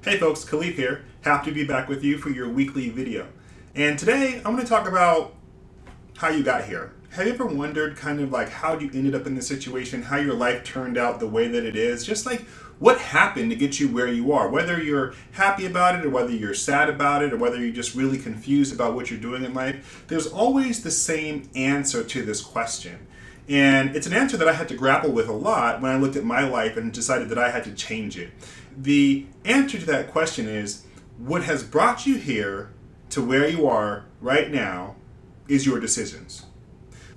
Hey folks, Khalif here. Happy to be back with you for your weekly video. And today I'm going to talk about how you got here. Have you ever wondered kind of like how you ended up in this situation, how your life turned out the way that it is? Just like what happened to get you where you are? Whether you're happy about it or whether you're sad about it or whether you're just really confused about what you're doing in life, there's always the same answer to this question. And it's an answer that I had to grapple with a lot when I looked at my life and decided that I had to change it. The answer to that question is what has brought you here to where you are right now is your decisions.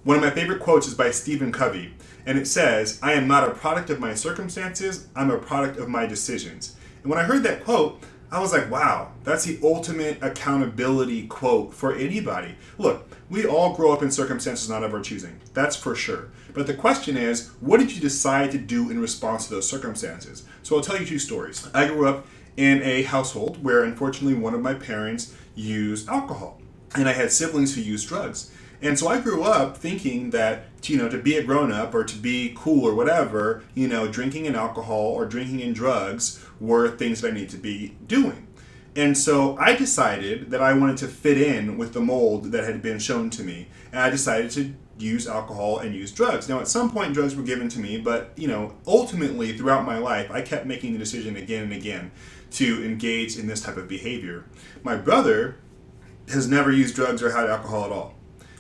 One of my favorite quotes is by Stephen Covey, and it says, "I am not a product of my circumstances, I'm a product of my decisions." And when I heard that quote, I was like, wow, that's the ultimate accountability quote for anybody. Look, we all grow up in circumstances not of our choosing. That's for sure. But the question is, what did you decide to do in response to those circumstances? So I'll tell you two stories. I grew up in a household where unfortunately one of my parents used alcohol, and I had siblings who used drugs. And so I grew up thinking that, to be a grown-up or to be cool or whatever, drinking and alcohol or drinking and drugs were things that I need to be doing. And so I decided that I wanted to fit in with the mold that had been shown to me. And I decided to use alcohol and use drugs. Now, at some point, drugs were given to me, but, ultimately, throughout my life, I kept making the decision again and again to engage in this type of behavior. My brother has never used drugs or had alcohol at all.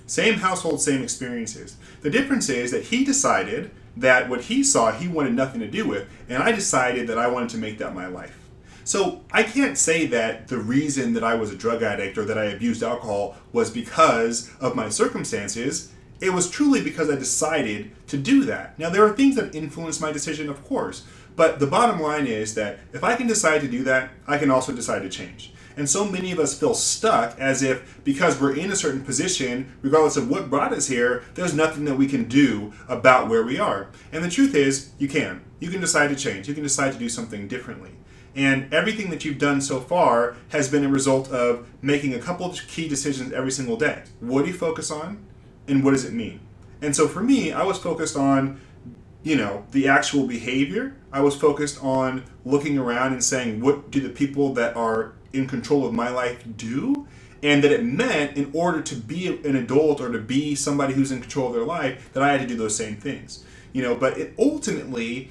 Same household, same experiences. The difference is that he decided that what he saw he wanted nothing to do with, and I decided that I wanted to make that my life. So I can't say that the reason that I was a drug addict or that I abused alcohol was because of my circumstances. It was truly because I decided to do that. Now, there are things that influence my decision, of course, but the bottom line is that if I can decide to do that, I can also decide to change. And so many of us feel stuck as if because we're in a certain position, regardless of what brought us here, there's nothing that we can do about where we are. And the truth is, you can. You can decide to change. You can decide to do something differently. And everything that you've done so far has been a result of making a couple of key decisions every single day. What do you focus on? And what does it mean? And so for me, I was focused on the actual behavior. I was focused on looking around and saying, what do the people that are in control of my life do? And that it meant in order to be an adult or to be somebody who's in control of their life, that I had to do those same things. But ultimately,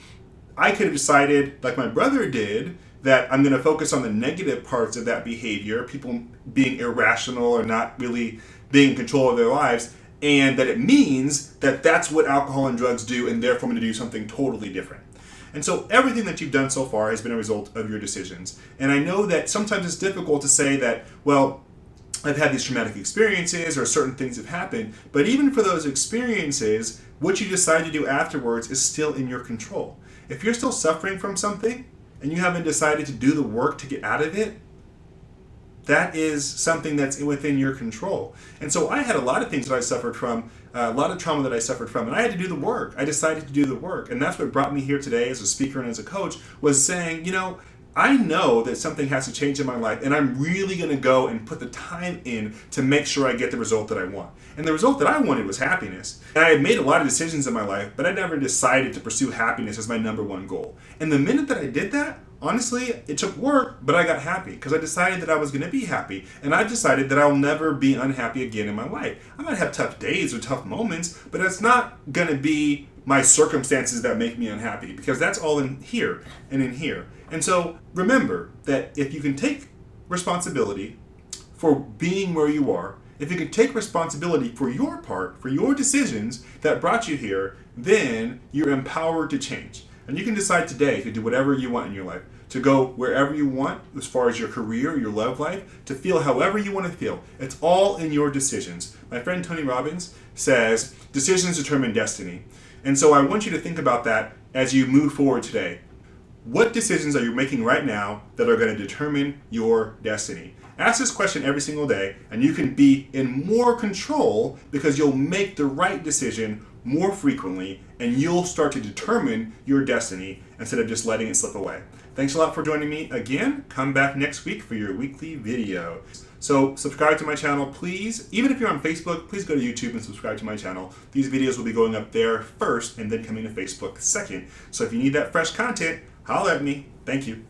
I could have decided, like my brother did, that I'm going to focus on the negative parts of that behavior, people being irrational or not really being in control of their lives, and that it means that that's what alcohol and drugs do, and therefore I'm going to do something totally different. And so everything that you've done so far has been a result of your decisions. And I know that sometimes it's difficult to say that, well, I've had these traumatic experiences or certain things have happened, but even for those experiences, what you decide to do afterwards is still in your control. If you're still suffering from something and you haven't decided to do the work to get out of it, that is something that's within your control. And so I had a lot of things that I suffered from, a lot of trauma that I suffered from, and I had to do the work. I decided to do the work. And that's what brought me here today as a speaker and as a coach, was saying, I know that something has to change in my life, and I'm really going to go and put the time in to make sure I get the result that I want. And the result that I wanted was happiness. And I had made a lot of decisions in my life, but I never decided to pursue happiness as my number one goal. And the minute that I did that, honestly, it took work, but I got happy because I decided that I was going to be happy. And I decided that I'll never be unhappy again in my life. I might have tough days or tough moments, but it's not going to be my circumstances that make me unhappy, because that's all in here and in here. And so remember that if you can take responsibility for being where you are, if you can take responsibility for your part, for your decisions that brought you here, then you're empowered to change. And you can decide today to do whatever you want in your life, to go wherever you want as far as your career, your love life, to feel however you want to feel. It's all in your decisions. My friend Tony Robbins says, decisions determine destiny. And so I want you to think about that as you move forward today. What decisions are you making right now that are going to determine your destiny? Ask this question every single day, and you can be in more control because you'll make the right decision more frequently, and you'll start to determine your destiny instead of just letting it slip away. Thanks a lot for joining me again. Come back next week for your weekly video. So subscribe to my channel, please. Even if you're on Facebook, please go to YouTube and subscribe to my channel. These videos will be going up there first and then coming to Facebook second. So if you need that fresh content, holler at me. Thank you.